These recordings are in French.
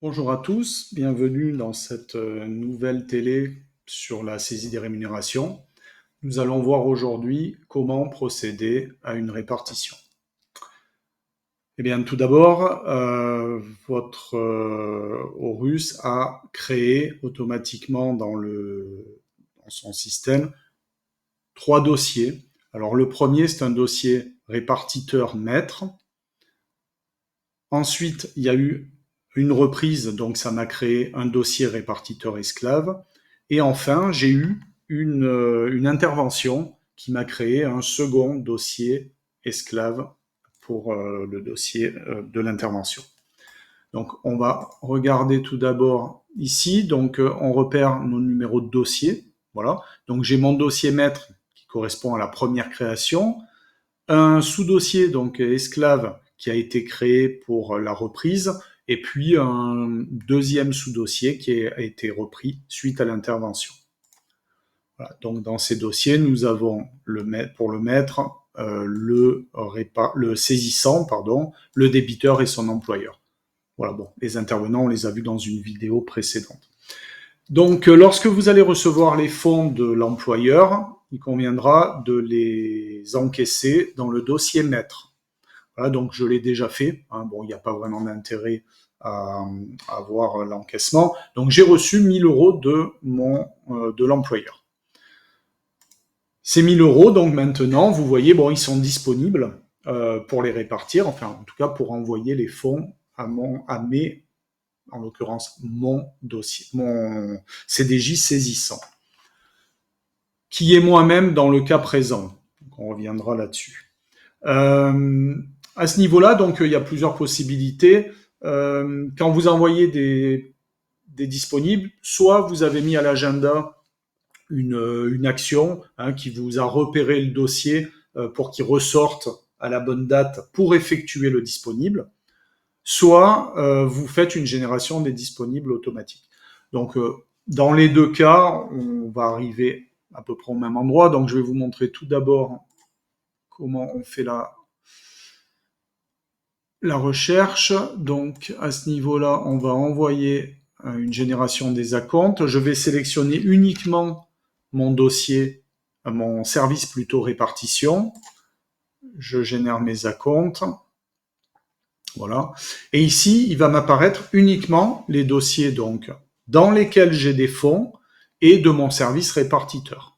Bonjour à tous, bienvenue dans cette nouvelle télé sur la saisie des rémunérations. Nous allons voir aujourd'hui comment procéder à une répartition. Eh bien, tout d'abord, votre Horus a créé automatiquement dans son système 3 dossiers. Alors, le premier, c'est un dossier répartiteur maître. Ensuite, il y a eu une reprise, donc ça m'a créé un dossier répartiteur esclave. Et enfin, j'ai eu une intervention qui m'a créé un second dossier esclave pour le dossier de l'intervention. Donc, on va regarder tout d'abord ici. Donc, on repère nos numéros de dossier. Voilà. Donc, j'ai mon dossier maître qui correspond à la première création, un sous-dossier, donc esclave, qui a été créé pour la reprise, et puis un deuxième sous-dossier qui a été repris suite à l'intervention. Voilà. Donc dans ces dossiers, nous avons pour le maître le saisissant, le débiteur et son employeur. Voilà, bon, les intervenants, on les a vus dans une vidéo précédente. Donc, lorsque vous allez recevoir les fonds de l'employeur, il conviendra de les encaisser dans le dossier maître. Voilà, donc je l'ai déjà fait. Hein, bon, il n'y a pas vraiment d'intérêt à voir l'encaissement. Donc, j'ai reçu 1 000 euros de l'employeur. Ces 1 000 euros, donc maintenant, vous voyez, bon, ils sont disponibles pour les répartir, enfin, en tout cas, pour envoyer les fonds à mes, en l'occurrence, mon dossier, mon CDJ saisissant, qui est moi-même dans le cas présent. Donc, on reviendra là-dessus. À ce niveau-là, donc, il y a plusieurs possibilités. Quand vous envoyez des disponibles, soit vous avez mis à l'agenda une action qui vous a repéré le dossier pour qu'il ressorte à la bonne date pour effectuer le disponible, soit vous faites une génération des disponibles automatiques. Donc, dans les deux cas, on va arriver à peu près au même endroit. Donc, je vais vous montrer tout d'abord comment on fait la recherche. Donc, à ce niveau-là, on va envoyer une génération des acomptes. Je vais sélectionner uniquement mon dossier, mon service plutôt répartition. Je génère mes acomptes. Voilà. Et ici, il va m'apparaître uniquement les dossiers donc dans lesquels j'ai des fonds et de mon service répartiteur.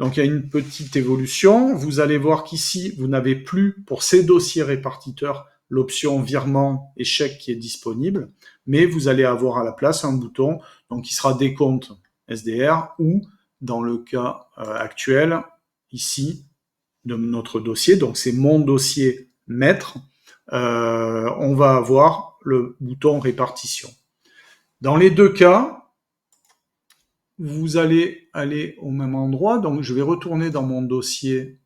Donc il y a une petite évolution. Vous allez voir qu'ici, vous n'avez plus pour ces dossiers répartiteurs l'option virement et chèque qui est disponible, mais vous allez avoir à la place un bouton donc qui sera décompte SDR ou dans le cas actuel ici de notre dossier, donc c'est mon dossier maître, on va avoir le bouton répartition. Dans les deux cas, vous allez aller au même endroit. Donc, je vais retourner dans mon dossier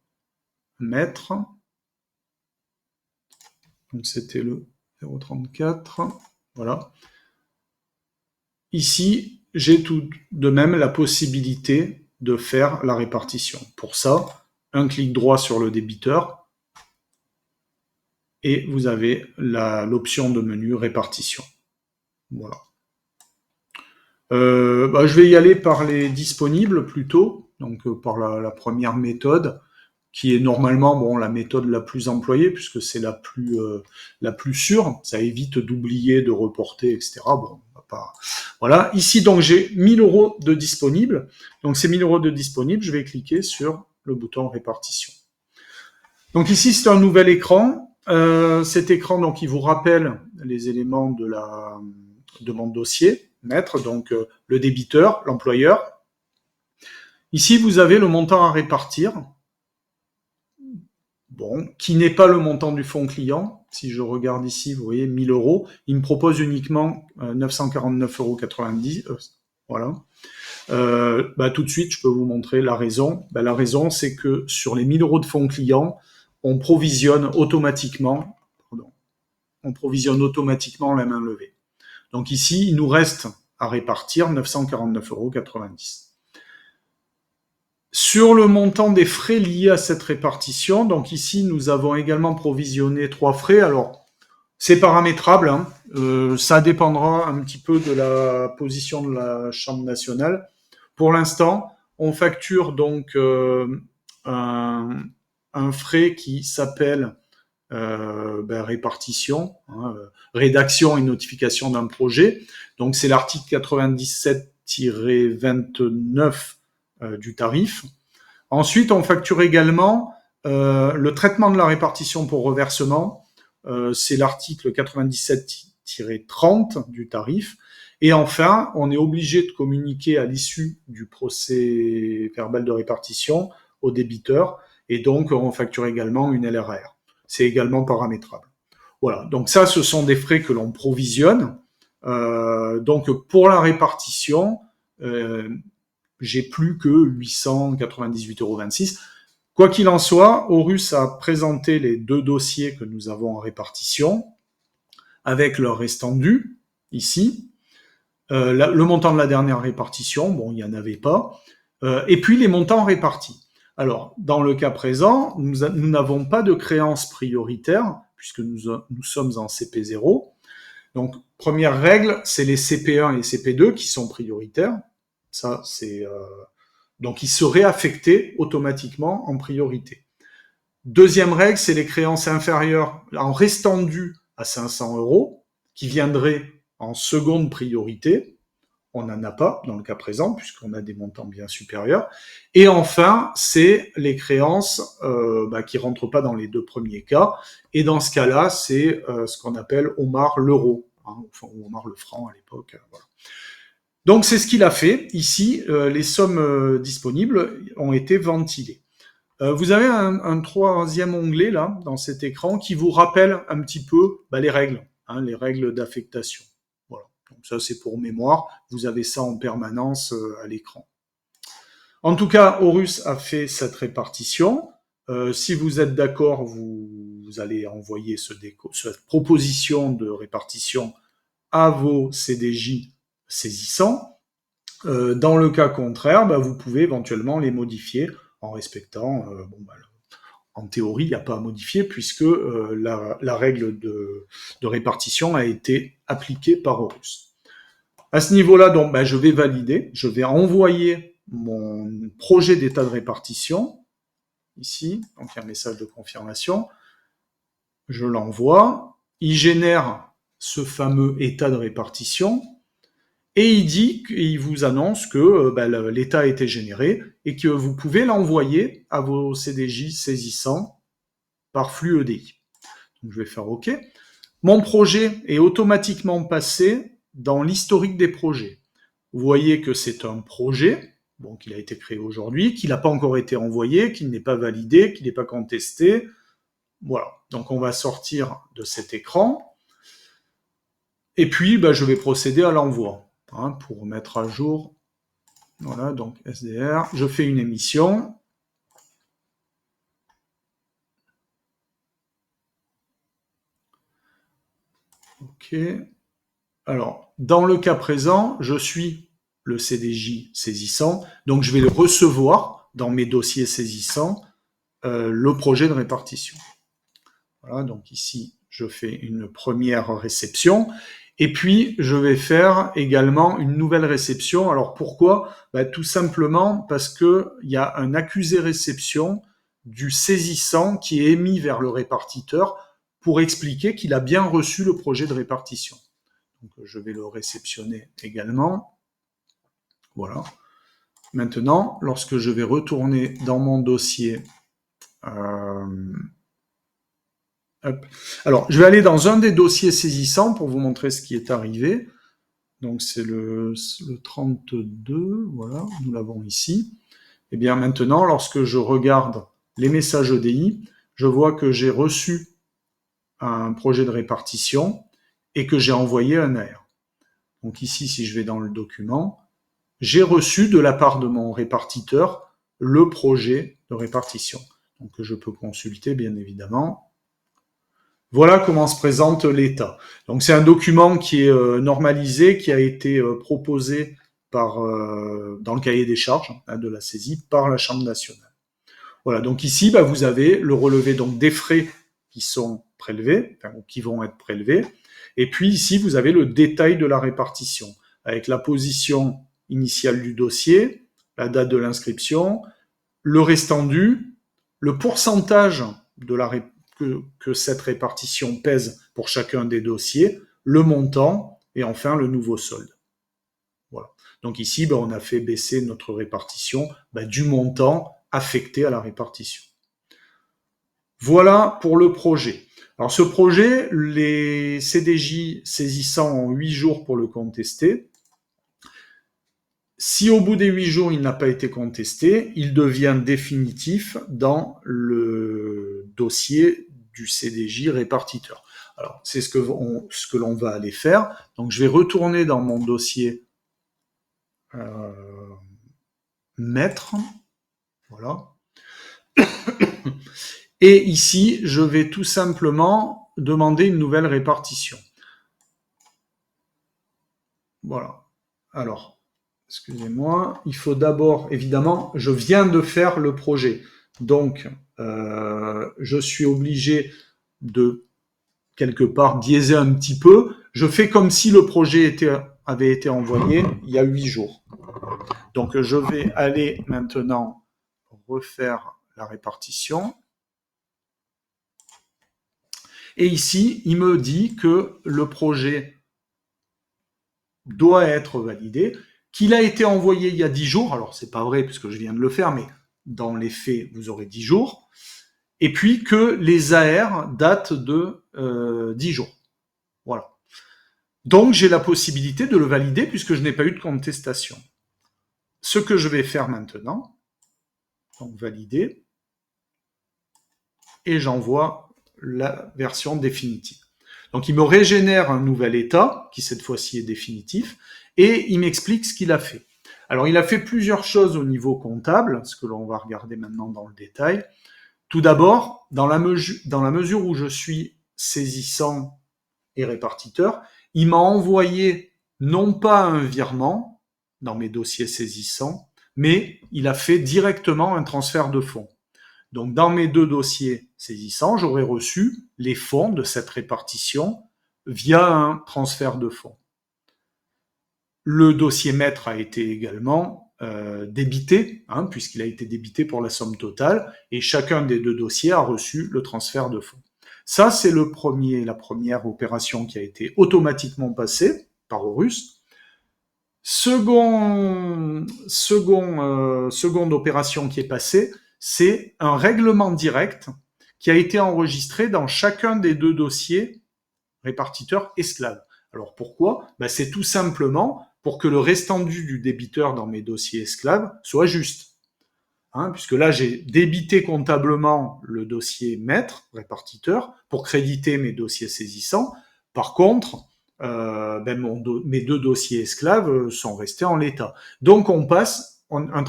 maître. Donc, c'était le 034. Voilà. Ici, j'ai tout de même la possibilité de faire la répartition. Pour ça, un clic droit sur le débiteur et vous avez l'option de menu répartition. Voilà. Je vais y aller par les disponibles plutôt, donc par la première méthode, qui est normalement la méthode la plus employée, puisque c'est la plus sûre, ça évite d'oublier, de reporter, etc. Bon, voilà. Ici, donc, j'ai 1 000 euros de disponibles. Donc, ces 1 000 euros de disponibles, je vais cliquer sur le bouton répartition. Donc ici, c'est un nouvel écran. Cet écran, donc, il vous rappelle les éléments de mon dossier maître, donc le débiteur, l'employeur. Ici, vous avez le montant à répartir, qui n'est pas le montant du fonds client. Si je regarde ici, vous voyez, 1 000 euros. Il me propose uniquement 949,90 €. Voilà. Tout de suite, je peux vous montrer la raison. La raison, c'est que sur les 1 000 euros de fonds client, on provisionne automatiquement la main levée. Donc ici, il nous reste à répartir 949,90 €. Sur le montant des frais liés à cette répartition, donc ici, nous avons également provisionné 3 frais. Alors, C'est paramétrable, hein. Ça dépendra un petit peu de la position de la Chambre nationale. Pour l'instant, on facture donc un frais qui s'appelle répartition, hein, rédaction et notification d'un projet. Donc c'est l'article 97-29 du tarif. Ensuite, on facture également le traitement de la répartition pour reversement. C'est l'article 97-30 du tarif. Et enfin, on est obligé de communiquer à l'issue du procès verbal de répartition au débiteur. Et donc, on facture également une LRR. C'est également paramétrable. Voilà. Donc ça, ce sont des frais que l'on provisionne. Donc pour la répartition, j'ai plus que 898,26 €. Quoi qu'il en soit, Horus a présenté les 2 dossiers que nous avons en répartition, avec leur restant dû, ici. Le montant de la dernière répartition, bon, il n'y en avait pas. Et puis les montants répartis. Alors, dans le cas présent, nous n'avons pas de créances prioritaires, puisque nous sommes en CP0. Donc, première règle, c'est les CP1 et CP2 qui sont prioritaires. Ça, c'est donc ils seraient affectés automatiquement en priorité. Deuxième règle, c'est les créances inférieures en restant dues à 500 € qui viendraient en seconde priorité. On n'en a pas dans le cas présent puisqu'on a des montants bien supérieurs. Et enfin, c'est les créances qui rentrent pas dans les 2 premiers cas. Et dans ce cas-là, c'est ce qu'on appelle Omar l'euro, hein, enfin, Omar le franc à l'époque. Voilà. Donc c'est ce qu'il a fait. Ici, les sommes disponibles ont été ventilées. Vous avez un troisième onglet là dans cet écran qui vous rappelle un petit peu les règles, hein, les règles d'affectation. Voilà. Donc ça c'est pour mémoire. Vous avez ça en permanence à l'écran. En tout cas, Horus a fait cette répartition. Si vous êtes d'accord, vous allez envoyer cette proposition de répartition à vos CDJ saisissants. Dans le cas contraire, vous pouvez éventuellement les modifier en respectant, en théorie, il n'y a pas à modifier puisque la règle de répartition a été appliquée par Horus. À ce niveau-là, donc, je vais valider, je vais envoyer mon projet d'état de répartition, ici, donc il y a un message de confirmation, je l'envoie, il génère ce fameux état de répartition, et il vous annonce que l'état a été généré et que vous pouvez l'envoyer à vos CDJ saisissants par flux EDI. Donc, je vais faire OK. Mon projet est automatiquement passé dans l'historique des projets. Vous voyez que c'est un projet, qu'il a été créé aujourd'hui, qu'il n'a pas encore été envoyé, qu'il n'est pas validé, qu'il n'est pas contesté. Voilà. Donc, on va sortir de cet écran. Et puis, je vais procéder à l'envoi. Pour mettre à jour, voilà, donc SDR, je fais une émission. OK. Alors, dans le cas présent, je suis le CDJ saisissant, donc je vais le recevoir dans mes dossiers saisissants, le projet de répartition. Voilà, donc ici, je fais une première réception. Et puis, je vais faire également une nouvelle réception. Alors, pourquoi ? Tout simplement parce qu'il y a un accusé-réception du saisissant qui est émis vers le répartiteur pour expliquer qu'il a bien reçu le projet de répartition. Donc, je vais le réceptionner également. Voilà. Maintenant, lorsque je vais retourner dans mon dossier... Alors, je vais aller dans un des dossiers saisissants pour vous montrer ce qui est arrivé. Donc, c'est le 32, voilà, nous l'avons ici. Et bien maintenant, lorsque je regarde les messages EDI, je vois que j'ai reçu un projet de répartition et que j'ai envoyé un AR. Donc ici, si je vais dans le document, j'ai reçu de la part de mon répartiteur le projet de répartition. Donc je peux consulter, bien évidemment. Voilà comment se présente l'État. Donc c'est un document qui est normalisé, qui a été proposé dans le cahier des charges de la saisie par la Chambre nationale. Voilà, donc ici, vous avez le relevé donc des frais qui sont prélevés, enfin, ou qui vont être prélevés. Et puis ici, vous avez le détail de la répartition, avec la position initiale du dossier, la date de l'inscription, le restant dû, le pourcentage de que cette répartition pèse pour chacun des dossiers, le montant, et enfin le nouveau solde. Voilà. Donc ici, on a fait baisser notre répartition du montant affecté à la répartition. Voilà pour le projet. Alors ce projet, les CDJ saisissants ont 8 jours pour le contester. Si au bout des 8 jours, il n'a pas été contesté, il devient définitif dans le dossier du CDJ répartiteur. Alors, c'est ce que l'on va aller faire. Donc, je vais retourner dans mon dossier maître. Voilà. Et ici, je vais tout simplement demander une nouvelle répartition. Voilà. Alors, excusez-moi, il faut d'abord, évidemment, je viens de faire le projet. Donc, je suis obligé de, quelque part, biaiser un petit peu. Je fais comme si le projet avait été envoyé il y a 8 jours. Donc, je vais aller maintenant refaire la répartition. Et ici, il me dit que le projet doit être validé, qu'il a été envoyé il y a 10 jours. Alors, c'est pas vrai puisque je viens de le faire, mais dans les faits, vous aurez 10 jours. Et puis que les AR datent de 10 jours. Voilà. Donc, j'ai la possibilité de le valider puisque je n'ai pas eu de contestation. Ce que je vais faire maintenant, donc valider, et j'envoie la version définitive. Donc, il me régénère un nouvel état, qui cette fois-ci est définitif, et il m'explique ce qu'il a fait. Alors, il a fait plusieurs choses au niveau comptable, ce que l'on va regarder maintenant dans le détail. Tout d'abord, dans la mesure où je suis saisissant et répartiteur, il m'a envoyé non pas un virement dans mes dossiers saisissants, mais il a fait directement un transfert de fonds. Donc, dans mes 2 dossiers saisissants, j'aurais reçu les fonds de cette répartition via un transfert de fonds. Le dossier maître a été également débité, puisqu'il a été débité pour la somme totale, et chacun des 2 dossiers a reçu le transfert de fonds. Ça, c'est la première opération qui a été automatiquement passée par Horus. Seconde opération qui est passée, c'est un règlement direct qui a été enregistré dans chacun des 2 dossiers répartiteurs esclaves. Alors pourquoi ? C'est tout simplement pour que le restant dû du débiteur dans mes dossiers esclaves soit juste. Puisque là, j'ai débité comptablement le dossier maître, répartiteur, pour créditer mes dossiers saisissants. Par contre, mes 2 dossiers esclaves sont restés en l'état. Donc, on passe un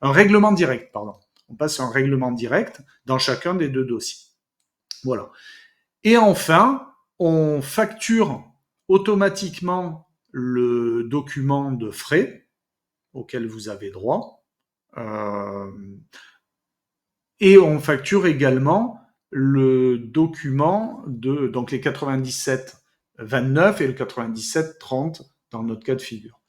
règlement direct, pardon. On passe un règlement direct dans chacun des 2 dossiers. Voilà. Et enfin, on facture automatiquement le document de frais auquel vous avez droit. Et on facture également le document donc les 97,29 et le 97,30 dans notre cas de figure.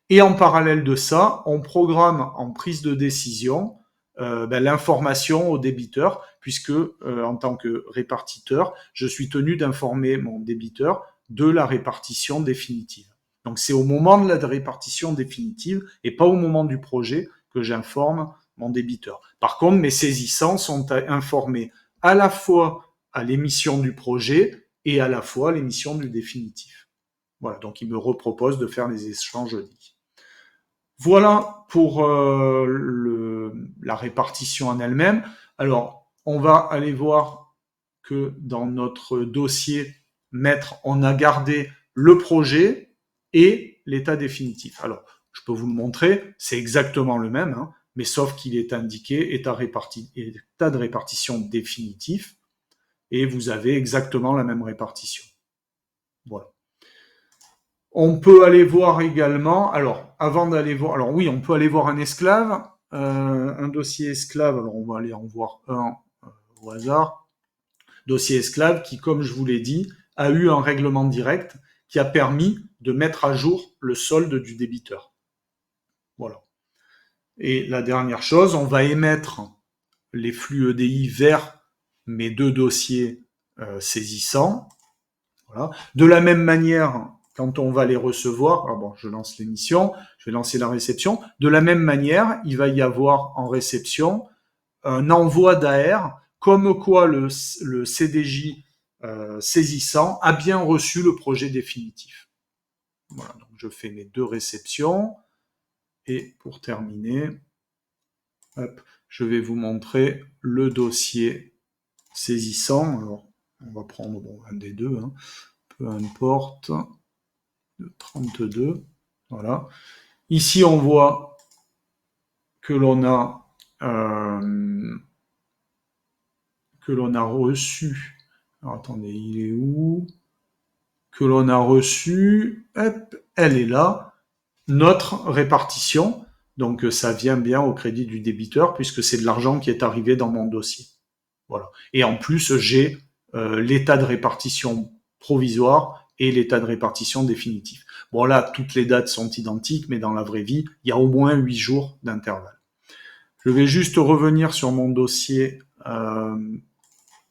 Et en parallèle de ça, on programme en prise de décision l'information au débiteur, puisque en tant que répartiteur, je suis tenu d'informer mon débiteur de la répartition définitive. Donc c'est au moment de la répartition définitive et pas au moment du projet que j'informe mon débiteur. Par contre, mes saisissants sont informés à la fois à l'émission du projet et à la fois à l'émission du définitif. Voilà, donc il me repropose de faire les échanges dits. Voilà pour la répartition en elle-même. Alors, on va aller voir que dans notre dossier maître, on a gardé le projet et l'état définitif. Alors, je peux vous le montrer, c'est exactement le même, mais sauf qu'il est indiqué état de répartition définitif, et vous avez exactement la même répartition. Voilà. On peut aller voir également, on peut aller voir un esclave, un dossier esclave, alors on va aller en voir un au hasard, dossier esclave qui, comme je vous l'ai dit, a eu un règlement direct qui a permis de mettre à jour le solde du débiteur. Voilà. Et la dernière chose, on va émettre les flux EDI vers mes deux dossiers saisissants. Voilà. De la même manière, quand on va les recevoir, je lance l'émission, je vais lancer la réception. De la même manière, il va y avoir en réception un envoi d'AR, comme quoi le CDJ saisissant a bien reçu le projet définitif. Voilà, donc je fais mes deux réceptions. Et pour terminer, hop, je vais vous montrer le dossier saisissant. Alors, on va prendre un des deux, hein, peu importe, le 32. Voilà. Ici, on voit que l'on a reçu. Alors, attendez, il est où? Que l'on a reçu. Hop, elle est là. Notre répartition. Donc, ça vient bien au crédit du débiteur puisque c'est de l'argent qui est arrivé dans mon dossier. Voilà. Et en plus, j'ai l'état de répartition provisoire et l'état de répartition définitif. Bon, là, toutes les dates sont identiques, mais dans la vraie vie, il y a au moins 8 jours d'intervalle. Je vais juste revenir sur mon dossier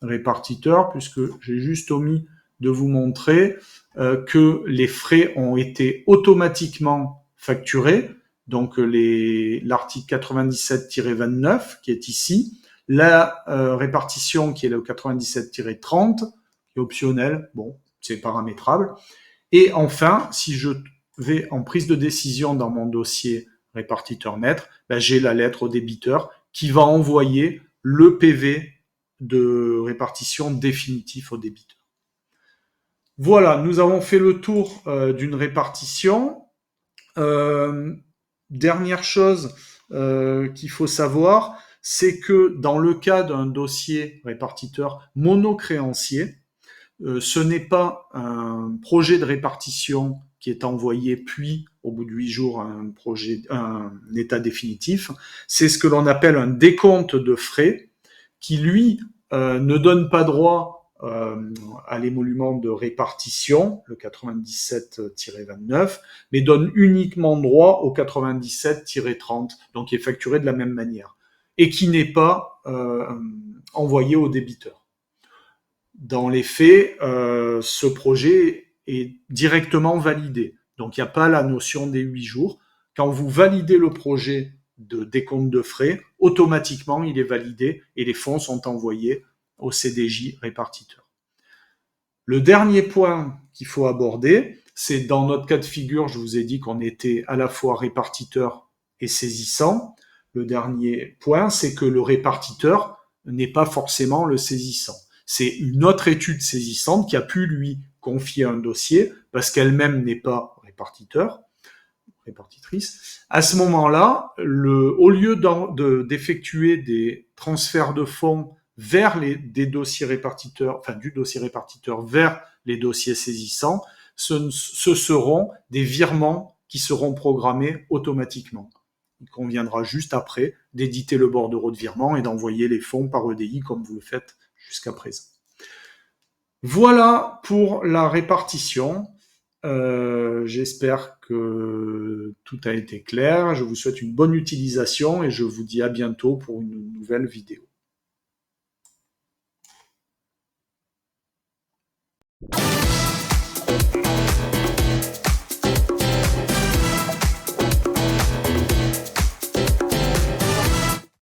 répartiteur, puisque j'ai juste omis de vous montrer que les frais ont été automatiquement facturés. Donc, l'article 97-29, qui est ici, la répartition qui est le 97-30, qui est optionnel, bon, c'est paramétrable. Et enfin, si je vais en prise de décision dans mon dossier répartiteur maître, j'ai la lettre au débiteur qui va envoyer le PV de répartition définitif au débiteur. Voilà, nous avons fait le tour d'une répartition. Dernière chose qu'il faut savoir, c'est que dans le cas d'un dossier répartiteur monocréancier, ce n'est pas un projet de répartition qui est envoyé puis au bout de 8 jours un état définitif, c'est ce que l'on appelle un décompte de frais qui lui ne donne pas droit à l'émolument de répartition, le 97-29, mais donne uniquement droit au 97-30, donc qui est facturé de la même manière, et qui n'est pas envoyé au débiteur. Dans les faits, ce projet est directement validé. Donc, il n'y a pas la notion des 8 jours. Quand vous validez le projet de décompte de frais, automatiquement, il est validé et les fonds sont envoyés au CDJ répartiteur. Le dernier point qu'il faut aborder, c'est dans notre cas de figure, je vous ai dit qu'on était à la fois répartiteur et saisissant. Le dernier point, c'est que le répartiteur n'est pas forcément le saisissant. C'est une autre étude saisissante qui a pu lui confier un dossier parce qu'elle-même n'est pas répartitrice. À ce moment-là, au lieu d'effectuer des transferts de fonds vers des dossiers répartiteurs, enfin du dossier répartiteur vers les dossiers saisissants, ce seront des virements qui seront programmés automatiquement. Il conviendra juste après d'éditer le bordereau de virement et d'envoyer les fonds par EDI comme vous le faites jusqu'à présent. Voilà pour la répartition. J'espère que tout a été clair. Je vous souhaite une bonne utilisation et je vous dis à bientôt pour une nouvelle vidéo.